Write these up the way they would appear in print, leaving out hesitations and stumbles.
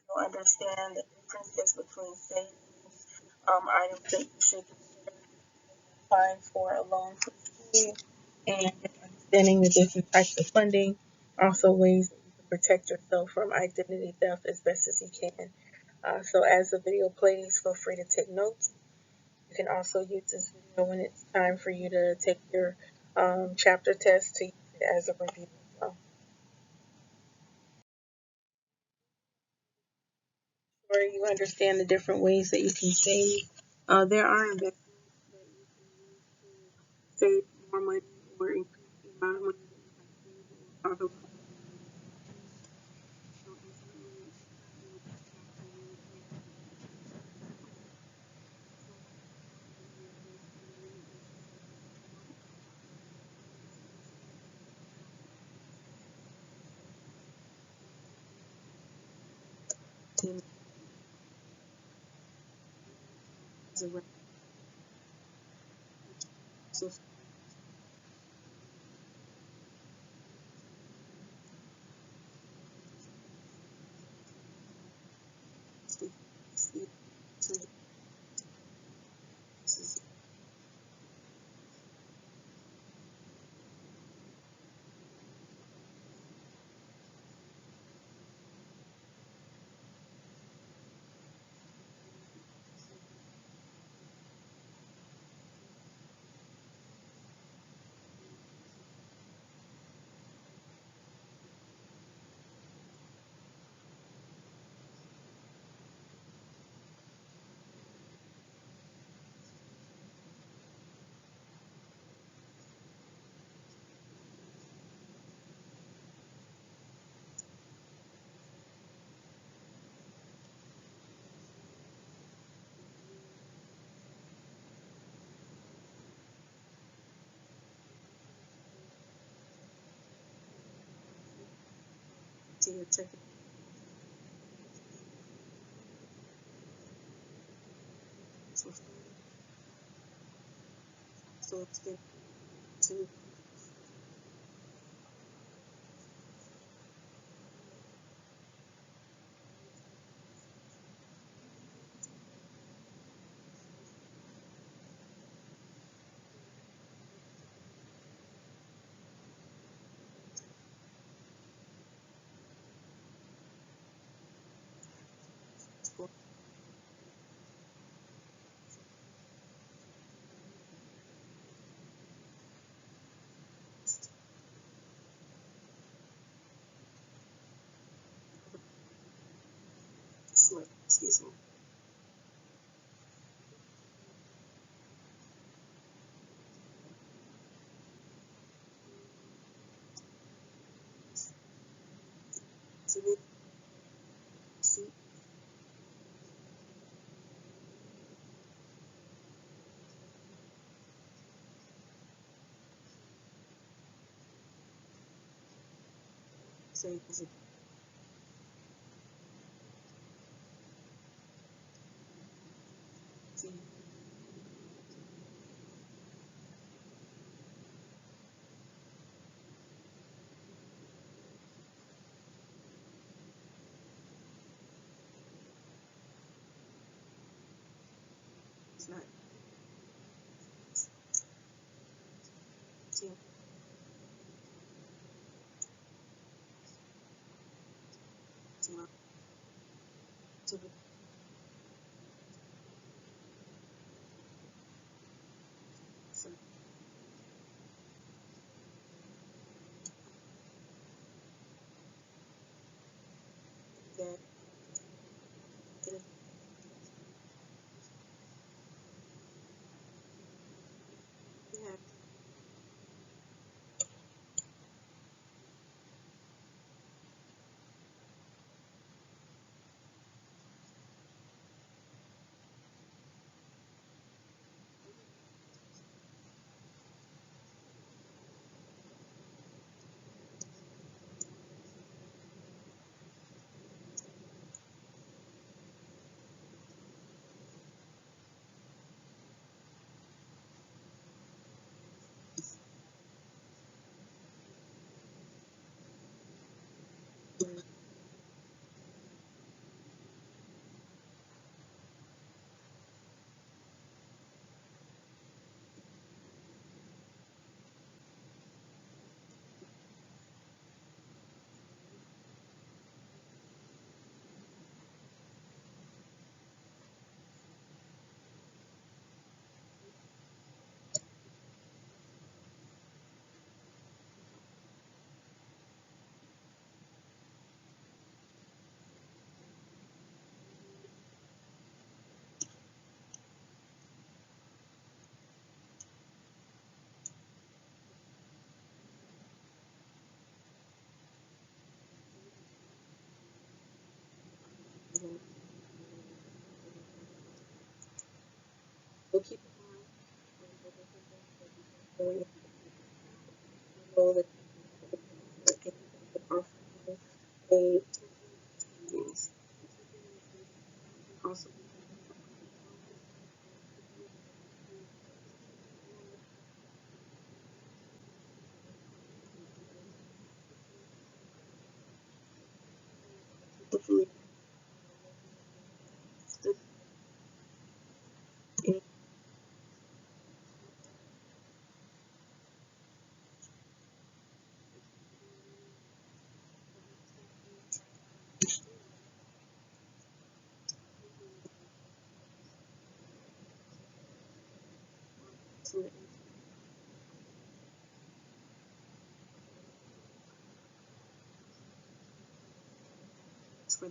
you'll understand the differences between savings, items that you should consider applying for a loan for school, and understanding the different types of funding, also ways that you can protect yourself from identity theft as best as you can. So as the video plays, feel free to take notes. You can also use this video when it's time for you to take your chapter test to use it as a review as well. Or you understand the different ways that you can save. There are investments that you can use to save more money or increase the amount of money that you have saved. We'll talk about that in the future. So ultimately, it's not really just about saving the money that you have so that you invest in many investments at once. And as a so so this is to your checking. So let's get to school. Slip, excuse me. So we see say as a see it's not see it's not to the so that it yeah So keep in mind the different things that you can do. You know that you can offer a savings. Also, hopefully, any sort of for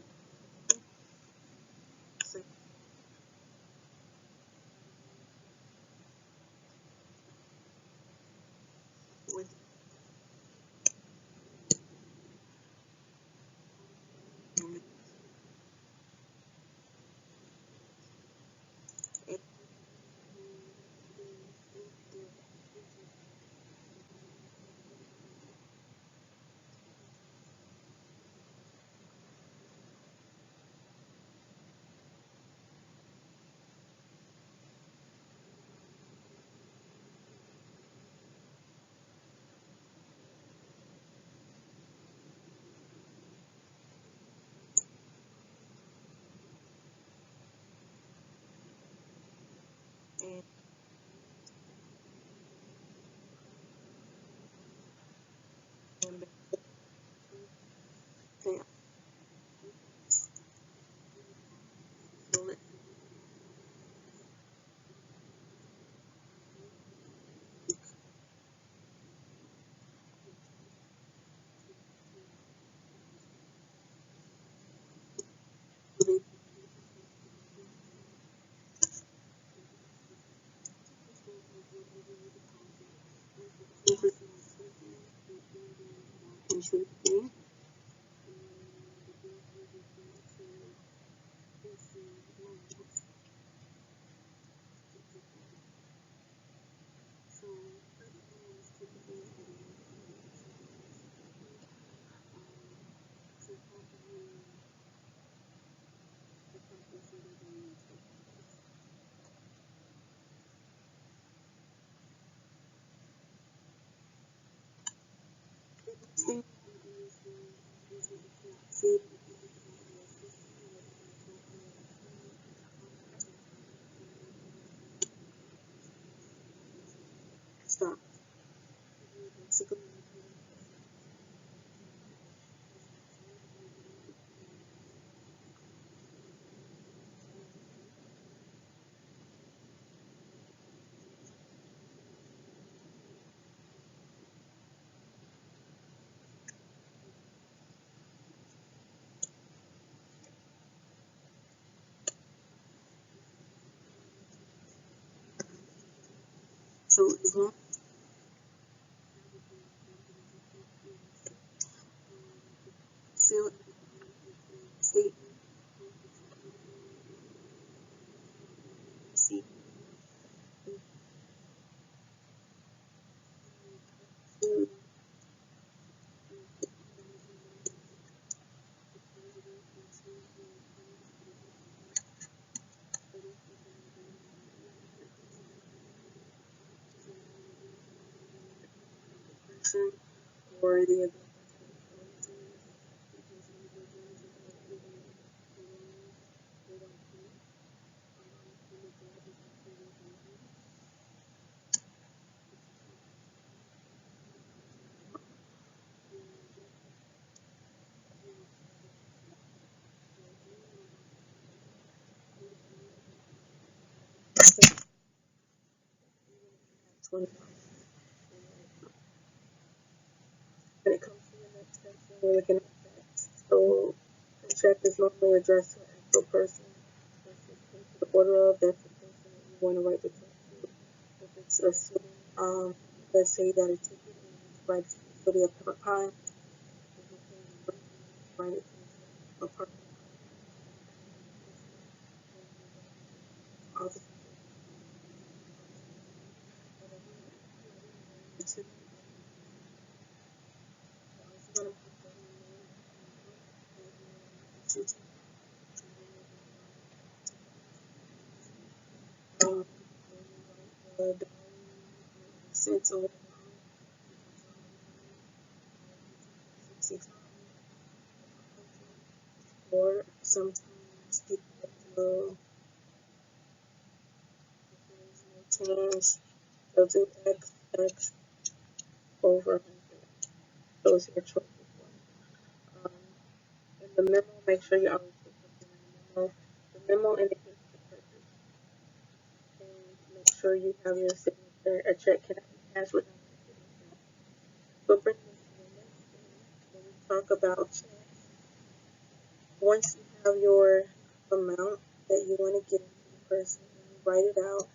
with it. And then they feel it. They contribute. See, stop. Basically, so as long as you state see person or the when it comes to the next section, we're looking at that. So the check is normally addressed to an actual person versus to the order of that's the person that you want to write the check to. If it's a city, let's say that a ticket is right to the city of Pine, write it to the apartment. um, the cents or sometimes people will change, they'll do X over 100. Those are your choices. Um, in the memo, make sure you always put something in the memo. The memo indicates the purpose. And make sure you have your signature. A check cannot be cashed without your signature. So bring this to the next thing when we talk about checks. Once you have your amount that you want to give to the person, and you write it out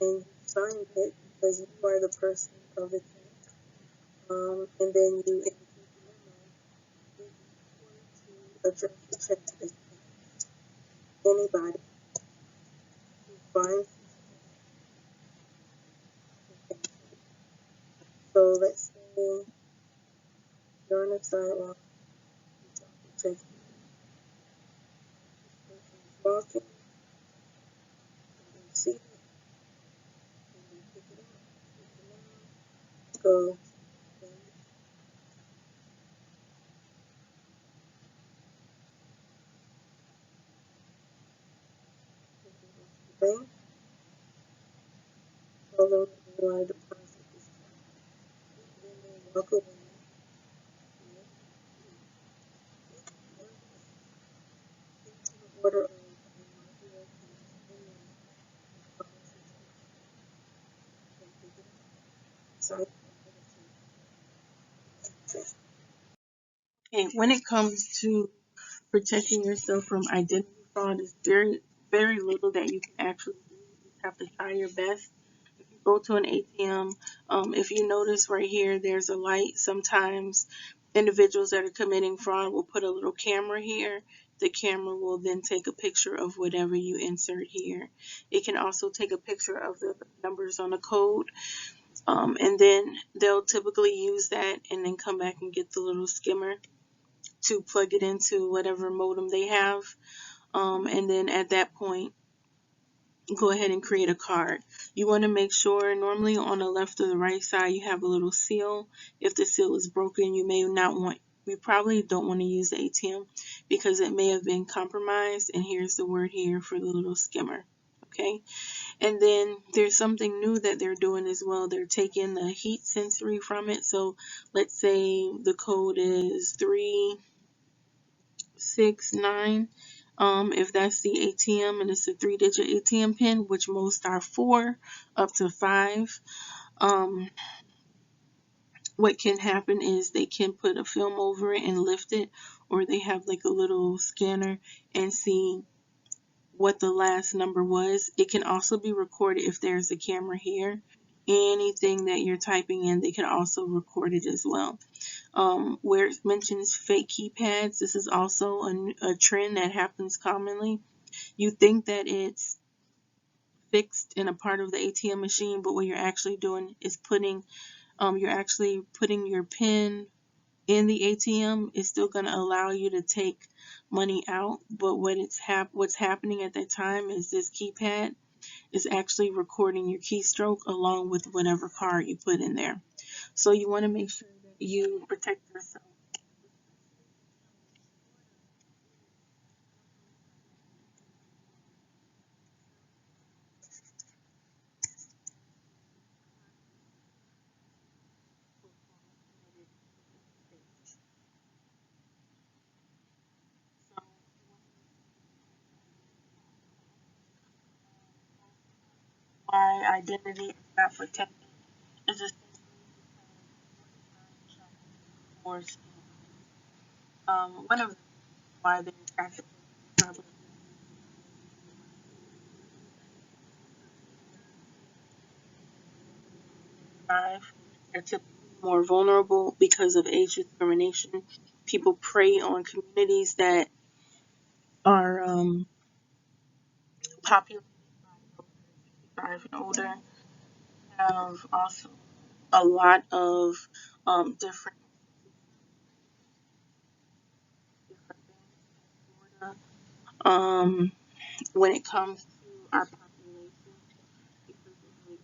and you sign it because you are the person of the check. And then you indicate the memo. It is important to address the check as anybody who finds. So let's say you're on the sidewalk, you drop the check, walking, and you see it, and you pick it up, go to the bank, tell them that you want to deposit this check, then they walk away. Order of okay, when it comes to protecting yourself from identity fraud, is very little that you can actually do. You just have to try your best. If you go to an ATM, if you notice right here, there's a light. Sometimes individuals that are committing fraud will put a little camera here. The camera will then take a picture of whatever you insert here. It can also take a picture of the numbers on the code. And then they'll typically use that and then come back and get the little skimmer to plug it into whatever modem they have. And then at that point, go ahead and create a card. You want to make sure normally on the left or the right side you have a little seal. If the seal is broken, you probably don't want to use the ATM because it may have been compromised. And here's the word here for the little skimmer. Okay. And then there's something new that they're doing as well. They're taking the heat sensory from it. So let's say the code is 369. If that's the ATM and it's a 3-digit ATM pin, which most are 4 up to 5, what can happen is they can put a film over it and lift it, or they have like a little scanner and see what the last number was. It can also be recorded if there's a camera here. Anything that you're typing in, they can also record it as well. Where it mentions fake keypads, this is also a trend that happens commonly. You think that it's fixed in a part of the ATM machine, but what you're actually doing is you're actually putting your PIN in the ATM. Is still going to allow you to take money out, but what's happening at that time is this keypad is actually recording your keystroke along with whatever card you put in there. So you want to make sure that you protect yourself. Why identity is not protected is essentially for one of the why they're attracted to survive. They're typically more vulnerable because of age discrimination. People prey on communities that are populated by 65 and older. Have also a lot of different things um, when it comes to our population, because of the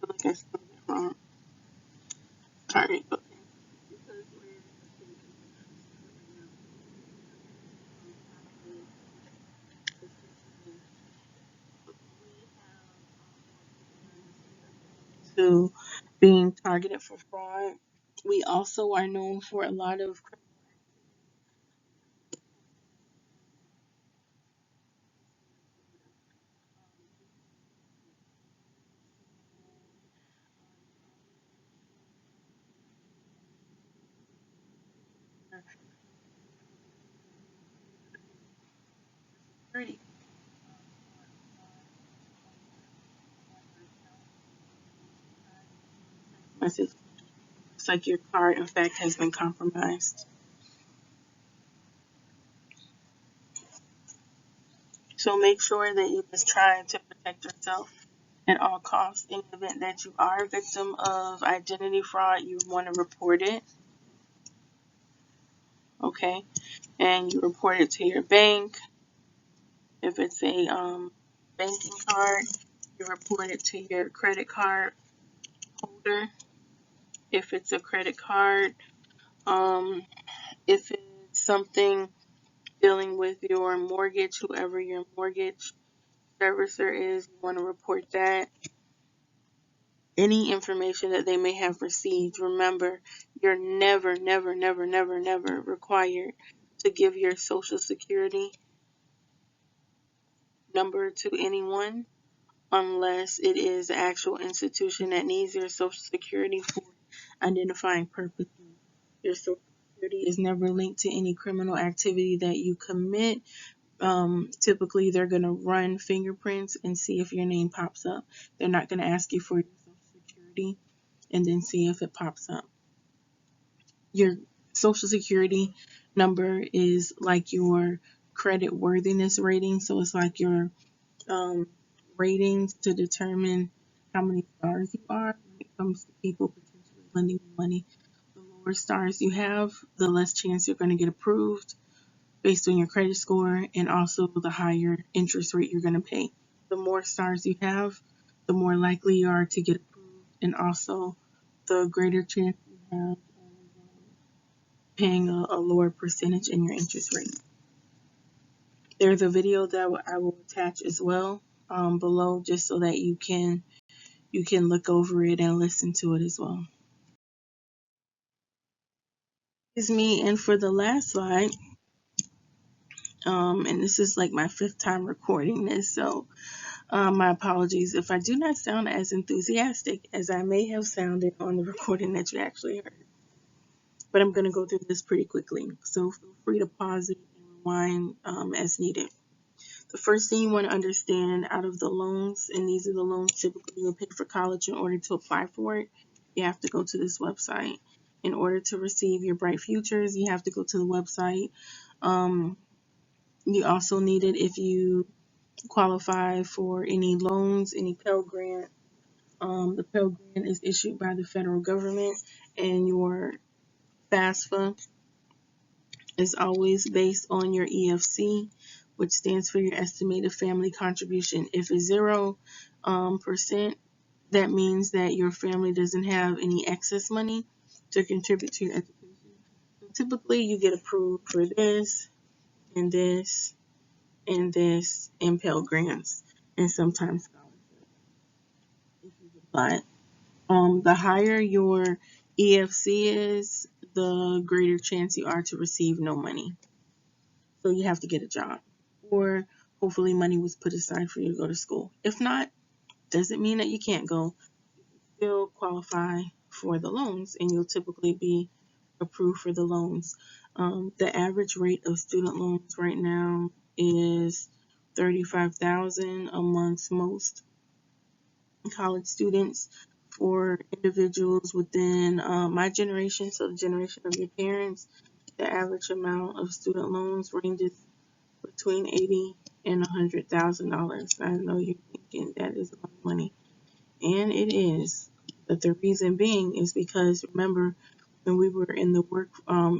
I feel like I spelled it wrong. Sorry. Okay. Because we're in a state of to being targeted for fraud. We also are known for a lot of security message. It's like your card, in fact, has been compromised. So make sure that you just try to protect yourself at all costs. In the event that you are a victim of identity fraud, you want to report it, okay? And you report it to your bank. If it's a banking card, you report it to your credit card holder. If it's a credit card, um, if it's something dealing with your mortgage, whoever your mortgage servicer is, you want to report that. Any information that they may have received, remember, you're never, never, never, never, never required to give your social security number to anyone unless it is the actual institution that needs your social security for identifying purposes. Your social security is never linked to any criminal activity that you commit. Typically, they're going to run fingerprints and see if your name pops up. They're not going to ask you for your social security and then see if it pops up. Your social security number is like your credit worthiness rating. So it's like your ratings to determine how many stars you are when it comes to people potentially lending you money. The lower stars you have, the less chance you're going to get approved based on your credit score, and also the higher interest rate you're going to pay. The more stars you have, the more likely you are to get approved, and also the greater chance you have of paying a lower percentage in your interest rate. There's a video that I will attach as well below, just so that you can look over it and listen to it as well. Is me, and for the last slide, and this is like my 5th time recording this, so my apologies if I do not sound as enthusiastic as I may have sounded on the recording that you actually heard. But I'm going to go through this pretty quickly, so feel free to pause it and rewind as needed. The first thing you want to understand out of the loans, and these are the loans typically you'll pay for college, in order to apply for it, you have to go to this website. In order to receive your Bright Futures, you have to go to the website. You also need it if you qualify for any loans, any Pell Grant. The Pell Grant is issued by the federal government, and your FAFSA is always based on your EFC, which stands for your estimated family contribution. If it's 0%, that means that your family doesn't have any excess money to contribute to your education. So typically, you get approved for this and this and this and Pell Grants, and sometimes scholarships if you apply. The higher your EFC is, the greater chance you are to receive no money. So you have to get a job, or hopefully money was put aside for you to go to school. If not, doesn't mean that you can't go. You still qualify for the loans, and you'll typically be approved for the loans. The average rate of student loans right now is $35,000 amongst most college students. For individuals within my generation, so the generation of your parents, the average amount of student loans ranges between $80,000 and $100,000. I know you're thinking that is a lot of money. it is. But the reason being is because, remember, when we were in the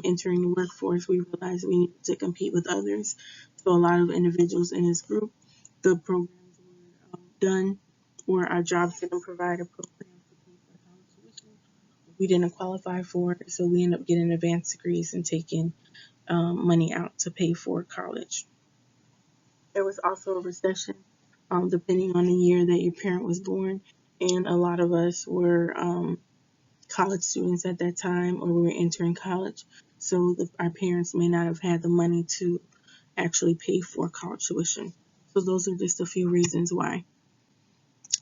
entering the workforce, we realized we needed to compete with others. So a lot of individuals in this group, the programs were done, or our jobs didn't provide a program to pay for college tuition. We didn't qualify for it, so we ended up getting advanced degrees and taking money out to pay for college. There was also a recession, depending on the year that your parent was born, and a lot of us were college students at that time, or we were entering college, so our parents may not have had the money to actually pay for college tuition. So those are just a few reasons why.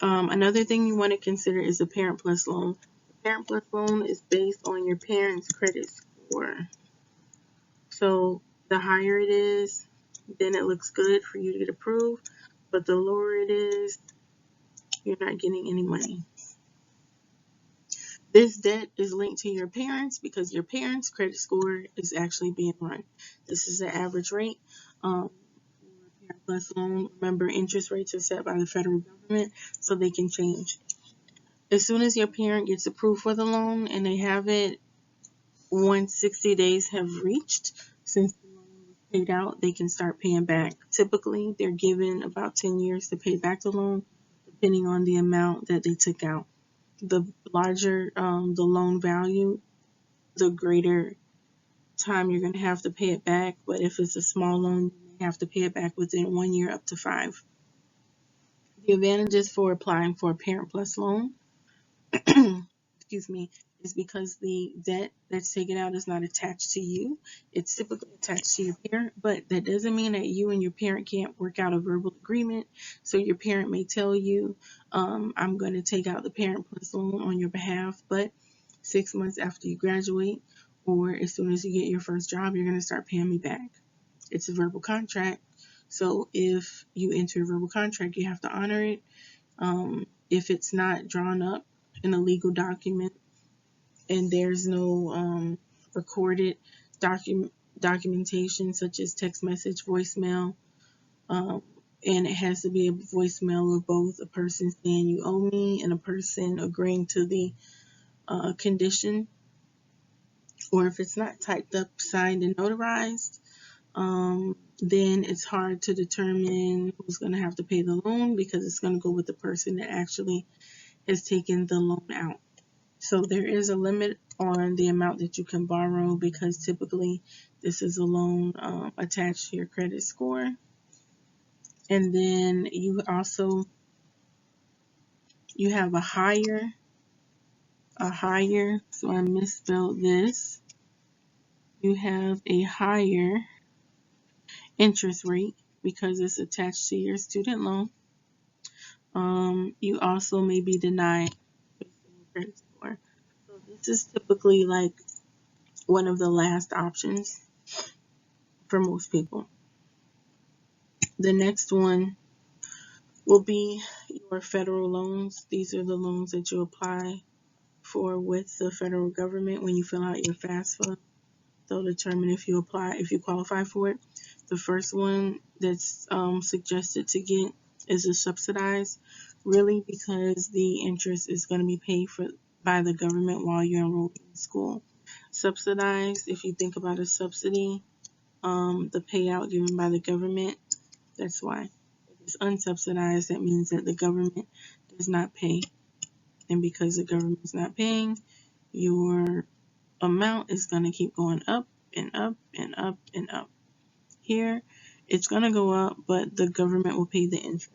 Another thing you want to consider is the Parent Plus loan. The Parent Plus loan is based on your parents' credit score. So the higher it is, then it looks good for you to get approved, but the lower it is, you're not getting any money. This debt is linked to your parents because your parents' credit score is actually being run. This is the average rate. For Parent Plus loan, remember, interest rates are set by the federal government, so they can change. As soon as your parent gets approved for the loan and they have it, once 60 days have reached since the loan was paid out, they can start paying back. Typically, they're given about 10 years to pay back the loan, depending on the amount that they took out. The larger the loan value, the greater time you're going to have to pay it back. But if it's a small loan, you may have to pay it back within 1 year up to 5. The advantages for applying for a Parent Plus loan excuse me, is because the debt that's taken out is not attached to you. It's typically attached to your parent, but that doesn't mean that you and your parent can't work out a verbal agreement. So your parent may tell you, I'm going to take out the Parent Plus loan on your behalf, but 6 months after you graduate, or as soon as you get your first job, you're going to start paying me back. It's a verbal contract. So if you enter a verbal contract, you have to honor it. If it's not drawn up in a legal document and there's no recorded documentation such as text message, voicemail, and it has to be a voicemail of both a person saying you owe me and a person agreeing to the condition, or if it's not typed up, signed, and notarized, then it's hard to determine who's going to have to pay the loan because it's going to go with the person that actually has taken the loan out. So there is a limit on the amount that you can borrow because typically this is a loan attached to your credit score. And then you have a higher, so I misspelled this. You have a higher interest rate because it's attached to your student loan. You also may be denied based on your credit score. So this is typically like one of the last options for most people. The next one will be your federal loans. These are the loans that you apply for with the federal government when you fill out your FAFSA. They'll determine if you qualify for it. The first one that's suggested to get is a subsidized, really because the interest is going to be paid for by the government while you're enrolled in school. Subsidized, if you think about a subsidy, the payout given by the government, that's why. If it's unsubsidized, that means that the government does not pay. And because the government is not paying, your amount is going to keep going up and up and up and up. Here, it's going to go up, but the government will pay the interest.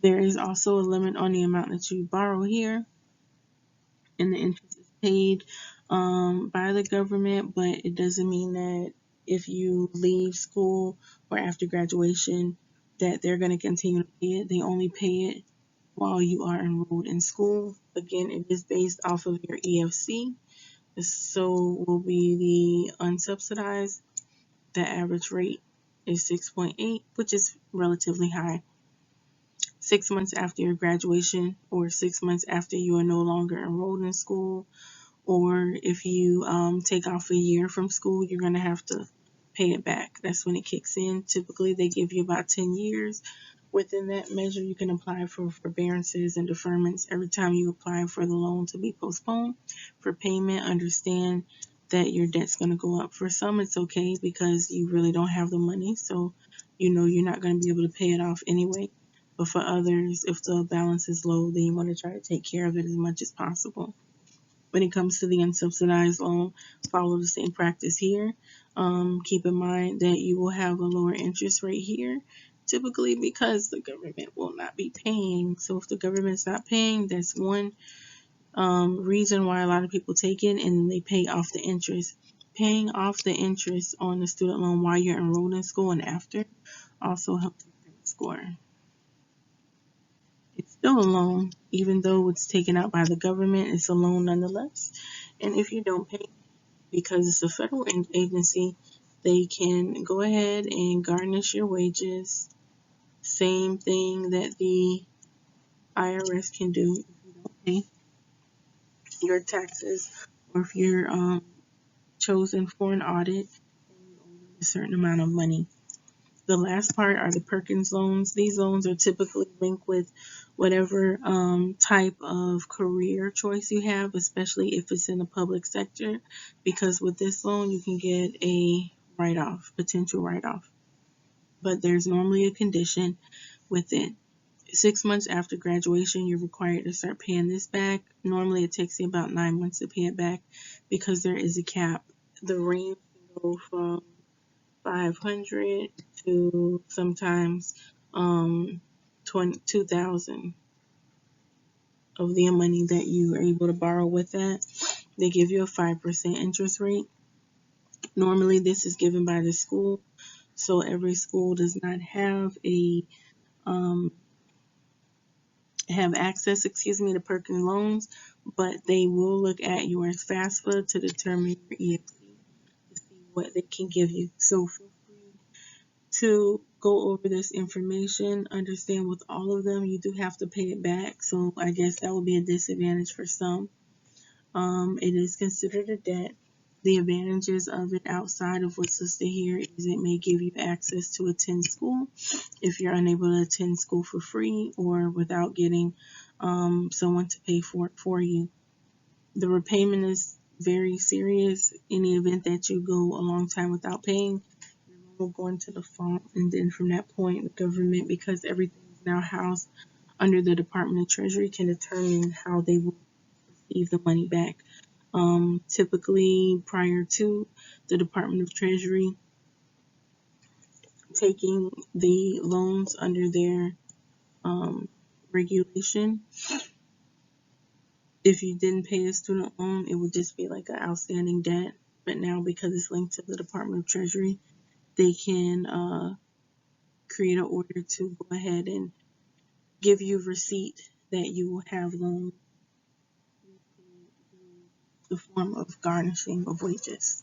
There is also a limit on the amount that you borrow here, and the interest is paid by the government, but it doesn't mean that if you leave school or after graduation that they're going to continue to pay it. They only pay it while you are enrolled in school. Again, it is based off of your EFC. So will be the unsubsidized. The average rate is 6.8, which is relatively high. 6 months after your graduation, or 6 months after you are no longer enrolled in school, or if you take off a year from school, you're going to have to pay it back. That's when it kicks in. Typically, they give you about 10 years Within that measure, you can apply for forbearances and deferments every time you apply for the loan to be postponed. For payment, understand that your debt's going to go up. For some, it's okay because you really don't have the money, so you know you're not going to be able to pay it off anyway. But for others, if the balance is low, then you want to try to take care of it as much as possible. When it comes to the unsubsidized loan, follow the same practice here. Keep in mind that you will have a lower interest rate here, typically because the government will not be paying. So if the government's not paying, that's one reason why a lot of people take it, and they pay off the interest. Paying off the interest on the student loan while you're enrolled in school and after also helps your credit score. It's still a loan, even though it's taken out by the government, it's a loan nonetheless. And if you don't pay, because it's a federal agency, they can go ahead and garnish your wages. Same thing that the IRS can do if you don't pay your taxes, or if you're chosen for an audit and you owe them a certain amount of money. The last part are the Perkins loans. These loans are typically linked with whatever type of career choice you have, especially if it's in the public sector, because with this loan you can get a write-off, potential write-off. But there's normally a condition with it. 6 months after graduation, you're required to start paying this back. Normally it takes you about 9 months to pay it back because there is a cap. The range can go from 500 to sometimes 2,000 of the money that you are able to borrow with that. They give you a 5% interest rate. Normally this is given by the school, so every school does not have access to Perkins loans, but they will look at your FAFSA to determine your EFT to see what they can give you. So feel free to go over this information. Understand with all of them, you do have to pay it back. So I guess that would be a disadvantage for some. It is considered a debt. The advantages of it outside of what's listed here is it may give you access to attend school if you're unable to attend school for free or without getting someone to pay for it for you. The repayment is very serious. In the event that you go a long time without paying, your loan will go into default, and then from that point, the government, because everything is now housed under the Department of Treasury, can determine how they will receive the money back. Typically, prior to the Department of Treasury taking the loans under their regulation, if you didn't pay a student loan, it would just be like an outstanding debt. But now, because it's linked to the Department of Treasury, they can create an order to go ahead and give you receipt that you will have loans through the form of garnishing of wages.